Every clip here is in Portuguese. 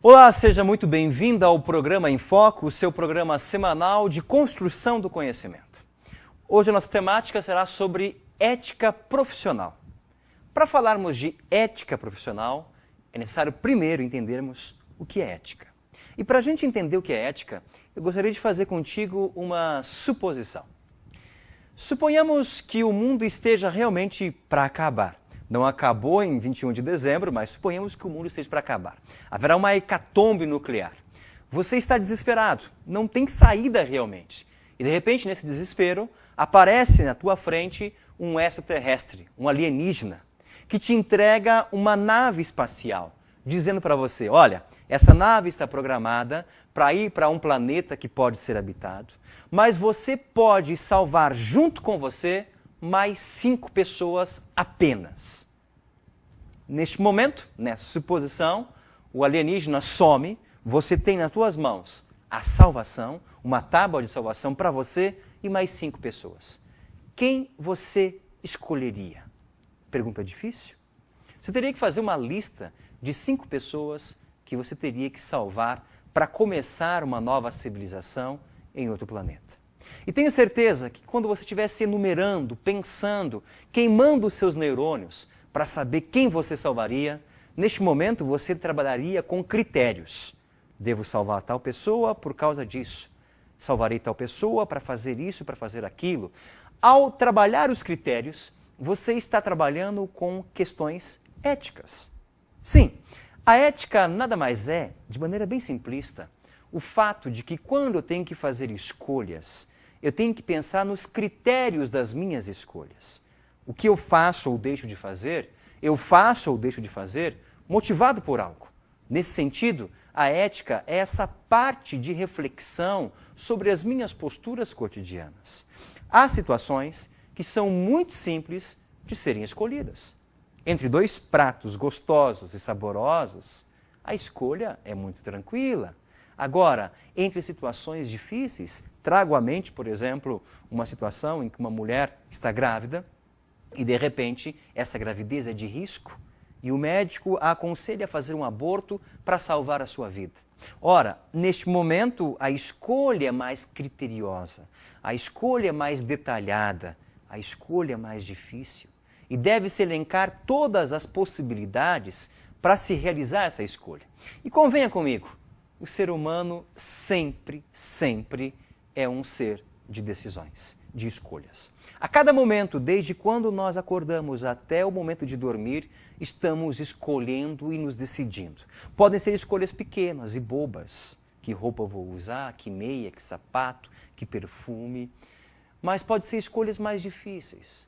Olá, seja muito bem-vindo ao programa Em Foco, o seu programa semanal de construção do conhecimento. Hoje a nossa temática será sobre ética profissional. Para falarmos de ética profissional, é necessário primeiro entendermos o que é ética. E para a gente entender o que é ética, eu gostaria de fazer contigo uma suposição. Suponhamos que o mundo esteja realmente para acabar. Não acabou em 21 de dezembro, mas suponhamos que o mundo esteja para acabar. Haverá uma hecatombe nuclear. Você está desesperado, não tem saída realmente. E de repente, nesse desespero, aparece na tua frente um extraterrestre, um alienígena, que te entrega uma nave espacial, dizendo para você, olha, essa nave está programada para ir para um planeta que pode ser habitado, mas você pode salvar junto com você mais 5 pessoas apenas. Neste momento, nessa suposição, o alienígena some, você tem nas suas mãos a salvação, uma tábua de salvação para você e mais 5 pessoas. Quem você escolheria? Pergunta difícil? Você teria que fazer uma lista de 5 pessoas que você teria que salvar para começar uma nova civilização em outro planeta. E tenho certeza que quando você estivesse enumerando, pensando, queimando os seus neurônios para saber quem você salvaria, neste momento você trabalharia com critérios. Devo salvar tal pessoa por causa disso. Salvarei tal pessoa para fazer isso, para fazer aquilo. Ao trabalhar os critérios, você está trabalhando com questões éticas. Sim, a ética nada mais é, de maneira bem simplista, o fato de que quando eu tenho que fazer escolhas, eu tenho que pensar nos critérios das minhas escolhas. O que eu faço ou deixo de fazer, eu faço ou deixo de fazer motivado por algo. Nesse sentido, a ética é essa parte de reflexão sobre as minhas posturas cotidianas. Há situações que são muito simples de serem escolhidas. Entre 2 pratos gostosos e saborosos, a escolha é muito tranquila. Agora, entre situações difíceis, trago à mente, por exemplo, uma situação em que uma mulher está grávida e, de repente, essa gravidez é de risco e o médico a aconselha a fazer um aborto para salvar a sua vida. Ora, neste momento, a escolha é mais criteriosa, a escolha é mais detalhada, a escolha é mais difícil e deve-se elencar todas as possibilidades para se realizar essa escolha. E convenha comigo, o ser humano sempre é um ser de decisões, de escolhas. A cada momento, desde quando nós acordamos até o momento de dormir, estamos escolhendo e nos decidindo. Podem ser escolhas pequenas e bobas. Que roupa eu vou usar, que meia, que sapato, que perfume. Mas pode ser escolhas mais difíceis.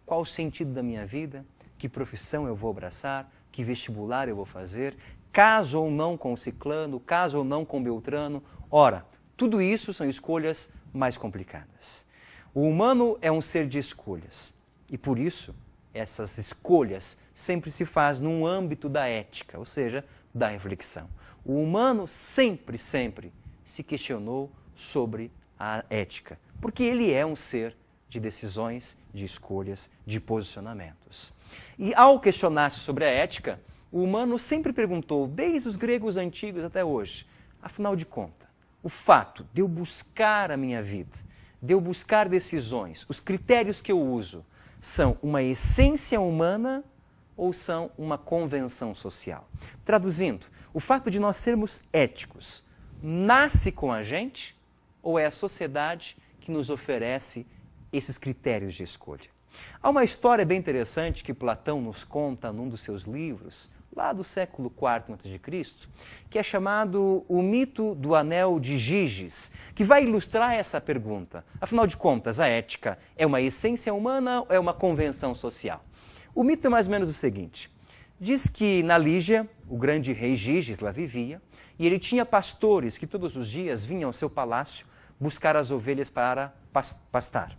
Qual o sentido da minha vida? Que profissão eu vou abraçar? Que vestibular eu vou fazer? Caso ou não com ciclano, caso ou não com beltrano. Ora, tudo isso são escolhas mais complicadas. O humano é um ser de escolhas e por isso essas escolhas sempre se faz num âmbito da ética, ou seja, da reflexão. O humano sempre se questionou sobre a ética, porque ele é um ser de decisões, de escolhas, de posicionamentos. E ao questionar-se sobre a ética, o humano sempre perguntou, desde os gregos antigos até hoje, afinal de contas, o fato de eu buscar a minha vida, de eu buscar decisões, os critérios que eu uso, são uma essência humana ou são uma convenção social? Traduzindo, o fato de nós sermos éticos nasce com a gente ou é a sociedade que nos oferece esses critérios de escolha? Há uma história bem interessante que Platão nos conta num dos seus livros, lá do século IV a.C., que é chamado o mito do anel de Giges, que vai ilustrar essa pergunta. Afinal de contas, a ética é uma essência humana ou é uma convenção social? O mito é mais ou menos o seguinte. Diz que na Lígia, o grande rei Giges lá vivia, e ele tinha pastores que todos os dias vinham ao seu palácio buscar as ovelhas para pastar.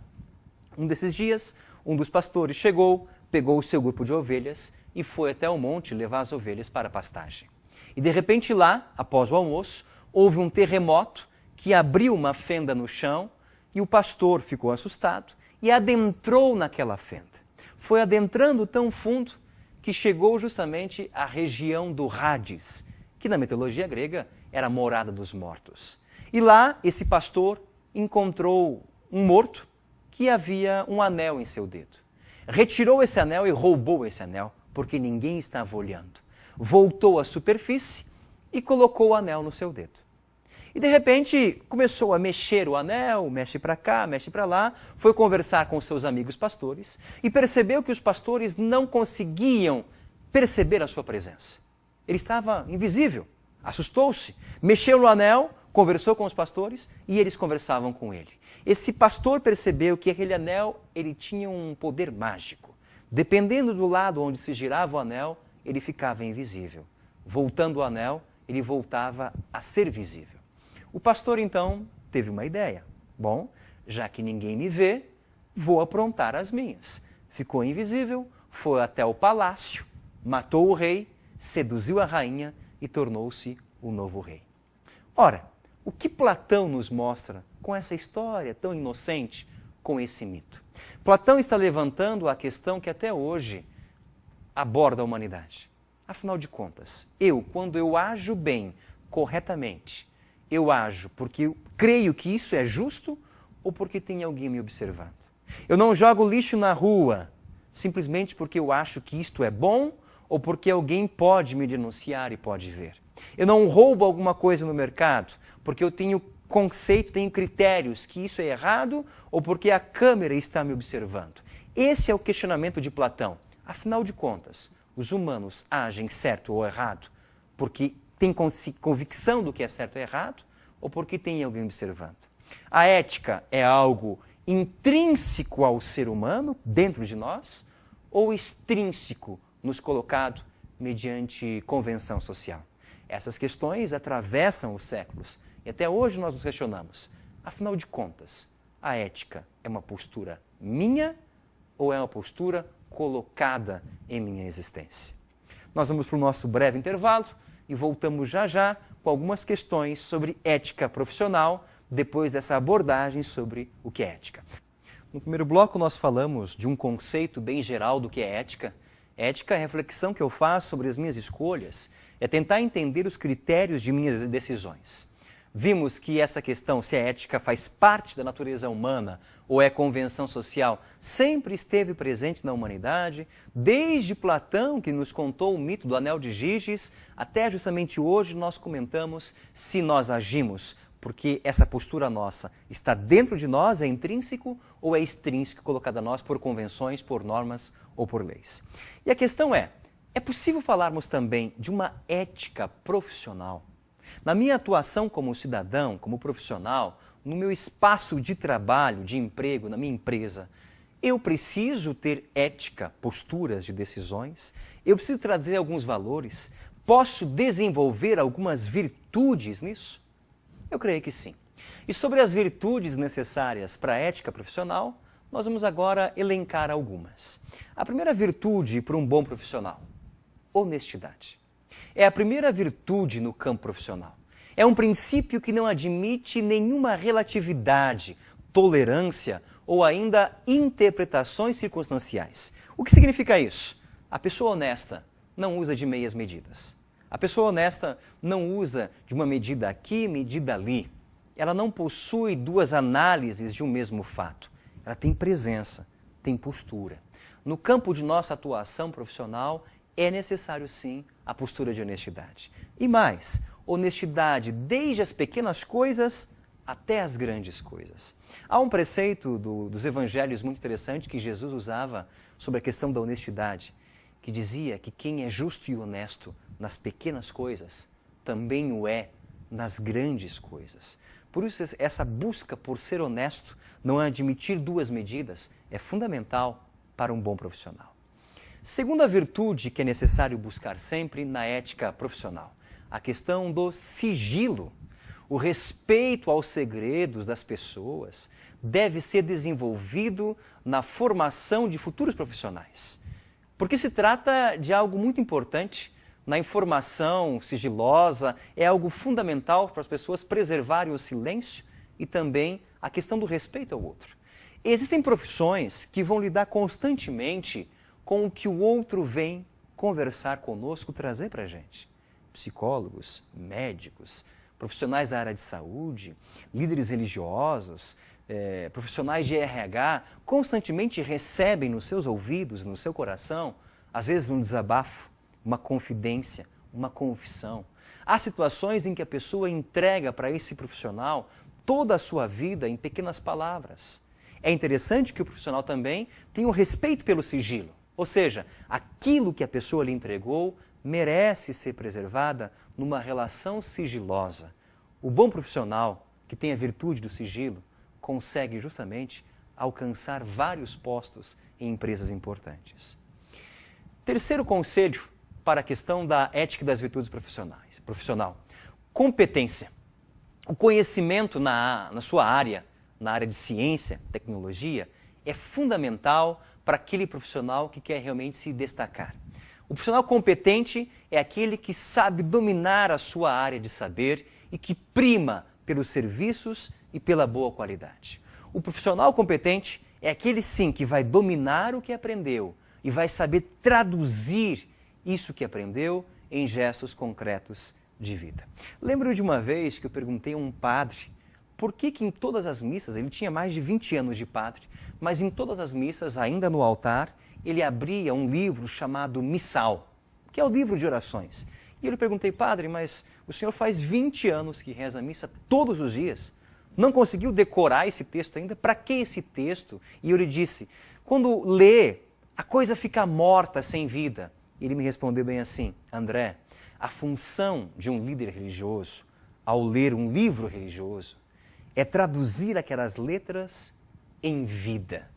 Um desses dias, um dos pastores chegou, pegou o seu grupo de ovelhas e foi até o monte levar as ovelhas para a pastagem. E de repente lá, após o almoço, houve um terremoto que abriu uma fenda no chão e o pastor ficou assustado e adentrou naquela fenda. Foi adentrando tão fundo que chegou justamente à região do Hades, que na mitologia grega era a morada dos mortos. E lá esse pastor encontrou um morto que havia um anel em seu dedo. Retirou esse anel e roubou esse anel, porque ninguém estava olhando. Voltou à superfície e colocou o anel no seu dedo. E de repente começou a mexer o anel, mexe para cá, mexe para lá, foi conversar com seus amigos pastores e percebeu que os pastores não conseguiam perceber a sua presença. Ele estava invisível, assustou-se, mexeu no anel, conversou com os pastores e eles conversavam com ele. Esse pastor percebeu que aquele anel ele tinha um poder mágico. Dependendo do lado onde se girava o anel, ele ficava invisível. Voltando o anel, ele voltava a ser visível. O pastor, então, teve uma ideia. Bom, já que ninguém me vê, vou aprontar as minhas. Ficou invisível, foi até o palácio, matou o rei, seduziu a rainha e tornou-se o novo rei. Ora, o que Platão nos mostra com essa história tão inocente, com esse mito? Platão está levantando a questão que até hoje aborda a humanidade. Afinal de contas, quando eu ajo bem, corretamente, eu ajo porque eu creio que isso é justo ou porque tem alguém me observando? Eu não jogo lixo na rua simplesmente porque eu acho que isto é bom ou porque alguém pode me denunciar e pode ver. Eu não roubo alguma coisa no mercado porque eu tenho conceito, tenho critérios que isso é errado ou porque a câmera está me observando. Esse é o questionamento de Platão. Afinal de contas, os humanos agem certo ou errado porque têm convicção do que é certo ou errado ou porque tem alguém observando? A ética é algo intrínseco ao ser humano, dentro de nós, ou extrínseco, nos colocado mediante convenção social? Essas questões atravessam os séculos e até hoje nós nos questionamos. Afinal de contas, a ética é uma postura minha ou é uma postura colocada em minha existência? Nós vamos para o nosso breve intervalo e voltamos já já com algumas questões sobre ética profissional, depois dessa abordagem sobre o que é ética. No primeiro bloco nós falamos de um conceito bem geral do que é ética. Ética é a reflexão que eu faço sobre as minhas escolhas, é tentar entender os critérios de minhas decisões. Vimos que essa questão, se a ética faz parte da natureza humana ou é convenção social, sempre esteve presente na humanidade, desde Platão, que nos contou o mito do anel de Giges, até justamente hoje nós comentamos se nós agimos porque essa postura nossa está dentro de nós, é intrínseco ou é extrínseco, colocada a nós por convenções, por normas ou por leis. E a questão é possível falarmos também de uma ética profissional? Na minha atuação como cidadão, como profissional, no meu espaço de trabalho, de emprego, na minha empresa, eu preciso ter ética, posturas de decisões? Eu preciso trazer alguns valores? Posso desenvolver algumas virtudes nisso? Eu creio que sim. E sobre as virtudes necessárias para a ética profissional, nós vamos agora elencar algumas. A primeira virtude para um bom profissional: honestidade. É a primeira virtude no campo profissional. É um princípio que não admite nenhuma relatividade, tolerância ou ainda interpretações circunstanciais. O que significa isso? A pessoa honesta não usa de meias medidas. A pessoa honesta não usa de uma medida aqui, medida ali. Ela não possui duas análises de um mesmo fato. Ela tem presença, tem postura. No campo de nossa atuação profissional, é necessário sim a postura de honestidade. E mais, honestidade desde as pequenas coisas até as grandes coisas. Há um preceito dos evangelhos muito interessante que Jesus usava sobre a questão da honestidade, que dizia que quem é justo e honesto nas pequenas coisas, também o é nas grandes coisas. Por isso, essa busca por ser honesto, não admitir duas medidas, é fundamental para um bom profissional. Segunda virtude que é necessário buscar sempre na ética profissional: a questão do sigilo. O respeito aos segredos das pessoas deve ser desenvolvido na formação de futuros profissionais, porque se trata de algo muito importante. Na informação sigilosa, é algo fundamental para as pessoas preservarem o silêncio e também a questão do respeito ao outro. Existem profissões que vão lidar constantemente com o que o outro vem conversar conosco, trazer para a gente. psicólogos, médicos, profissionais da área de saúde, líderes religiosos, profissionais de RH, constantemente recebem nos seus ouvidos, no seu coração, às vezes um desabafo, uma confidência, uma confissão. Há situações em que a pessoa entrega para esse profissional toda a sua vida em pequenas palavras. É interessante que o profissional também tenha um respeito pelo sigilo, ou seja, aquilo que a pessoa lhe entregou merece ser preservada numa relação sigilosa. O bom profissional que tem a virtude do sigilo consegue justamente alcançar vários postos em empresas importantes. Terceiro conselho para a questão da ética e das virtudes profissional. Competência. O conhecimento na sua área, na área de ciência, tecnologia, é fundamental para aquele profissional que quer realmente se destacar. O profissional competente é aquele que sabe dominar a sua área de saber e que prima pelos serviços e pela boa qualidade. O profissional competente é aquele sim que vai dominar o que aprendeu e vai saber traduzir isso que aprendeu em gestos concretos de vida. Lembro de uma vez que eu perguntei a um padre por que em todas as missas, ele tinha mais de 20 anos de padre, mas em todas as missas, ainda no altar, ele abria um livro chamado Missal, que é o livro de orações. E eu lhe perguntei, padre, mas o senhor faz 20 anos que reza a missa todos os dias? Não conseguiu decorar esse texto ainda? Para que esse texto? E eu lhe disse, quando lê, a coisa fica morta, sem vida. E ele me respondeu bem assim, André, a função de um líder religioso, ao ler um livro religioso, é traduzir aquelas letras em vida.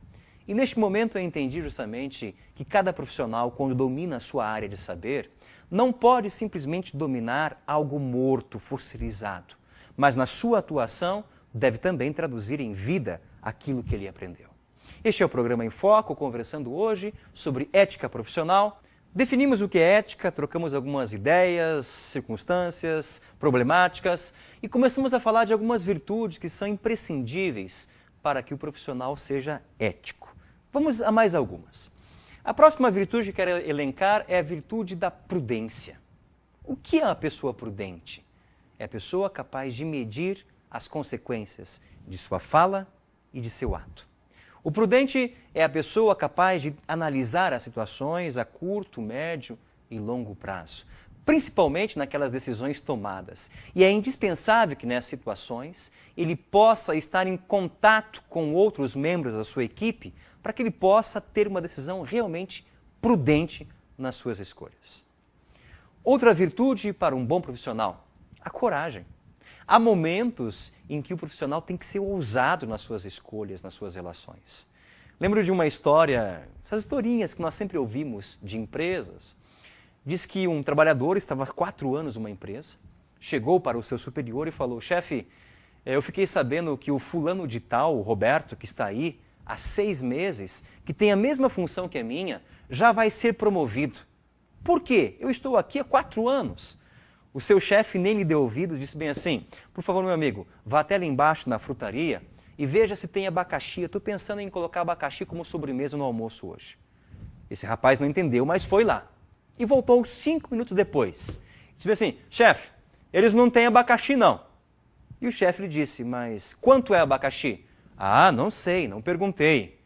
E neste momento eu entendi justamente que cada profissional, quando domina a sua área de saber, não pode simplesmente dominar algo morto, fossilizado, mas na sua atuação deve também traduzir em vida aquilo que ele aprendeu. Este é o programa Em Foco, conversando hoje sobre ética profissional. Definimos o que é ética, trocamos algumas ideias, circunstâncias, problemáticas e começamos a falar de algumas virtudes que são imprescindíveis para que o profissional seja ético. Vamos a mais algumas. A próxima virtude que quero elencar é a virtude da prudência. O que é uma pessoa prudente? É a pessoa capaz de medir as consequências de sua fala e de seu ato. O prudente é a pessoa capaz de analisar as situações a curto, médio e longo prazo, principalmente naquelas decisões tomadas. E é indispensável que nessas situações ele possa estar em contato com outros membros da sua equipe para que ele possa ter uma decisão realmente prudente nas suas escolhas. Outra virtude para um bom profissional, a coragem. Há momentos em que o profissional tem que ser ousado nas suas escolhas, nas suas relações. Lembro de uma história, essas historinhas que nós sempre ouvimos de empresas. Diz que um trabalhador estava há 4 anos numa empresa, chegou para o seu superior e falou, chefe, eu fiquei sabendo que o fulano de tal, o Roberto, que está aí há 6 meses, que tem a mesma função que a minha, já vai ser promovido. Por quê? Eu estou aqui há 4 anos. O seu chefe nem lhe deu ouvidos, disse bem assim, por favor, meu amigo, vá até lá embaixo na frutaria e veja se tem abacaxi. Eu estou pensando em colocar abacaxi como sobremesa no almoço hoje. Esse rapaz não entendeu, mas foi lá. E voltou 5 minutos depois. Disse bem assim, chefe, eles não têm abacaxi não. E o chefe lhe disse, mas quanto é abacaxi? Ah, não sei, não perguntei.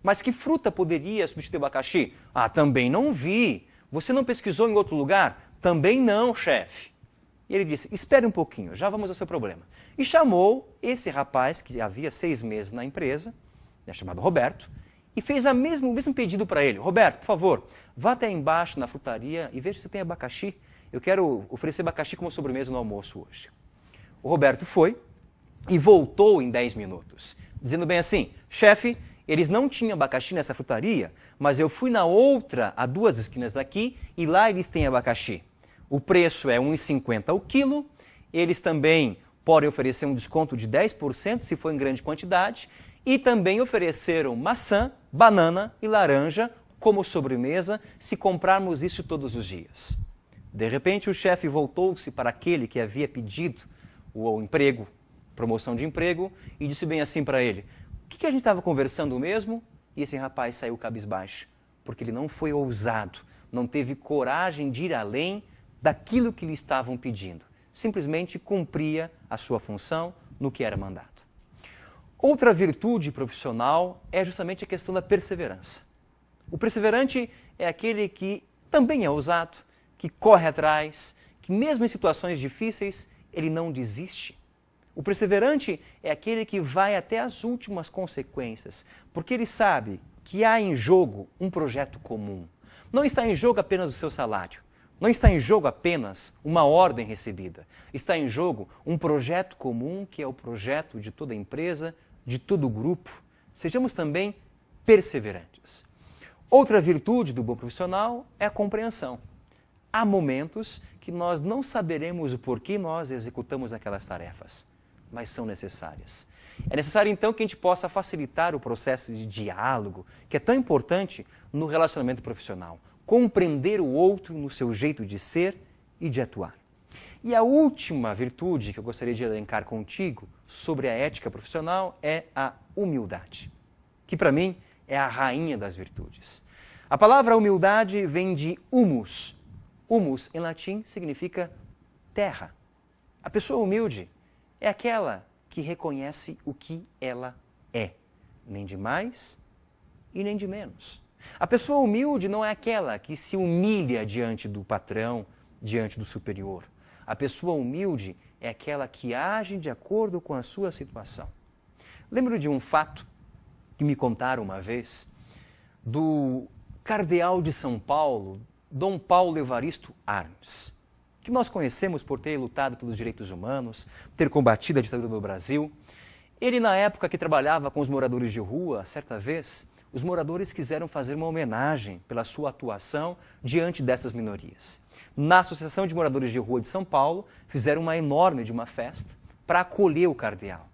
Mas que fruta poderia substituir abacaxi? Ah, também não vi. Você não pesquisou em outro lugar? Também não, chefe. E ele disse, espere um pouquinho, já vamos ao seu problema. E chamou esse rapaz, que havia 6 meses na empresa, chamado Roberto, e fez o mesmo pedido para ele. Roberto, por favor, vá até embaixo na frutaria e veja se tem abacaxi. Eu quero oferecer abacaxi como sobremesa no almoço hoje. O Roberto foi e voltou em 10 minutos, dizendo bem assim, chefe, eles não tinham abacaxi nessa frutaria, mas eu fui na outra, a 2 esquinas daqui, e lá eles têm abacaxi. O preço é R$ 1,50 o quilo, eles também podem oferecer um desconto de 10% se for em grande quantidade, e também ofereceram maçã, banana e laranja como sobremesa se comprarmos isso todos os dias. De repente o chefe voltou-se para aquele que havia pedido o emprego, promoção de emprego, e disse bem assim para ele, o que a gente estava conversando mesmo? E esse rapaz saiu cabisbaixo, porque ele não foi ousado, não teve coragem de ir além daquilo que lhe estavam pedindo. Simplesmente cumpria a sua função no que era mandado. Outra virtude profissional é justamente a questão da perseverança. O perseverante é aquele que também é ousado, que corre atrás, que mesmo em situações difíceis, ele não desiste. O perseverante é aquele que vai até as últimas consequências, porque ele sabe que há em jogo um projeto comum. Não está em jogo apenas o seu salário, não está em jogo apenas uma ordem recebida. Está em jogo um projeto comum, que é o projeto de toda empresa, de todo grupo. Sejamos também perseverantes. Outra virtude do bom profissional é a compreensão. Há momentos que nós não saberemos o porquê nós executamos aquelas tarefas, mas são necessárias. É necessário, então, que a gente possa facilitar o processo de diálogo, que é tão importante no relacionamento profissional. Compreender o outro no seu jeito de ser e de atuar. E a última virtude que eu gostaria de elencar contigo sobre a ética profissional é a humildade, que para mim é a rainha das virtudes. A palavra humildade vem de humus. Humus, em latim, significa terra. A pessoa humilde é aquela que reconhece o que ela é, nem de mais e nem de menos. A pessoa humilde não é aquela que se humilha diante do patrão, diante do superior. A pessoa humilde é aquela que age de acordo com a sua situação. Lembro de um fato que me contaram uma vez do cardeal de São Paulo, Dom Paulo Evaristo Arnes, que nós conhecemos por ter lutado pelos direitos humanos, ter combatido a ditadura no Brasil. Ele, na época que trabalhava com os moradores de rua, certa vez, os moradores quiseram fazer uma homenagem pela sua atuação diante dessas minorias. Na Associação de Moradores de Rua de São Paulo, fizeram uma enorme de uma festa para acolher o cardeal.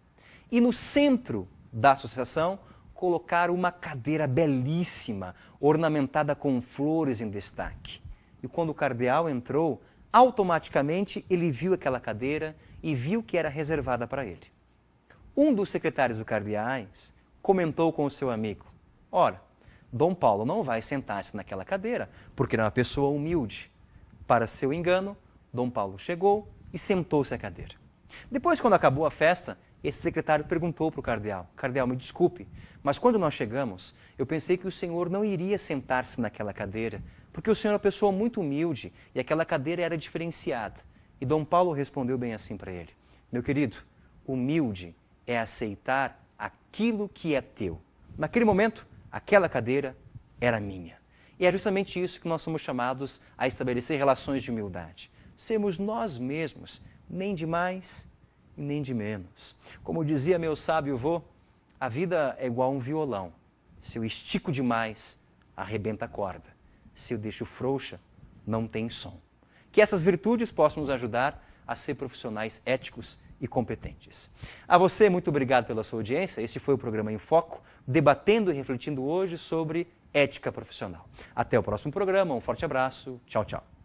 E no centro da associação, colocaram uma cadeira belíssima, ornamentada com flores em destaque. E quando o cardeal entrou, automaticamente ele viu aquela cadeira e viu que era reservada para ele. Um dos secretários do cardeais comentou com o seu amigo: ora, Dom Paulo não vai sentar-se naquela cadeira, porque ele é uma pessoa humilde. Para seu engano, Dom Paulo chegou e sentou-se à cadeira. Depois, quando acabou a festa, esse secretário perguntou para o cardeal: cardeal, me desculpe, mas quando nós chegamos, eu pensei que o senhor não iria sentar-se naquela cadeira, porque o senhor é uma pessoa muito humilde e aquela cadeira era diferenciada. E Dom Paulo respondeu bem assim para ele: meu querido, humilde é aceitar aquilo que é teu. Naquele momento, aquela cadeira era minha. E é justamente isso que nós somos chamados a estabelecer relações de humildade. Sermos nós mesmos, nem de mais e nem de menos. Como dizia meu sábio avô, a vida é igual a um violão. Se eu estico demais, arrebenta a corda. Se eu deixo frouxa, não tem som. Que essas virtudes possam nos ajudar a ser profissionais éticos e competentes. A você, muito obrigado pela sua audiência. Este foi o programa Em Foco, debatendo e refletindo hoje sobre ética profissional. Até o próximo programa, um forte abraço, tchau, tchau.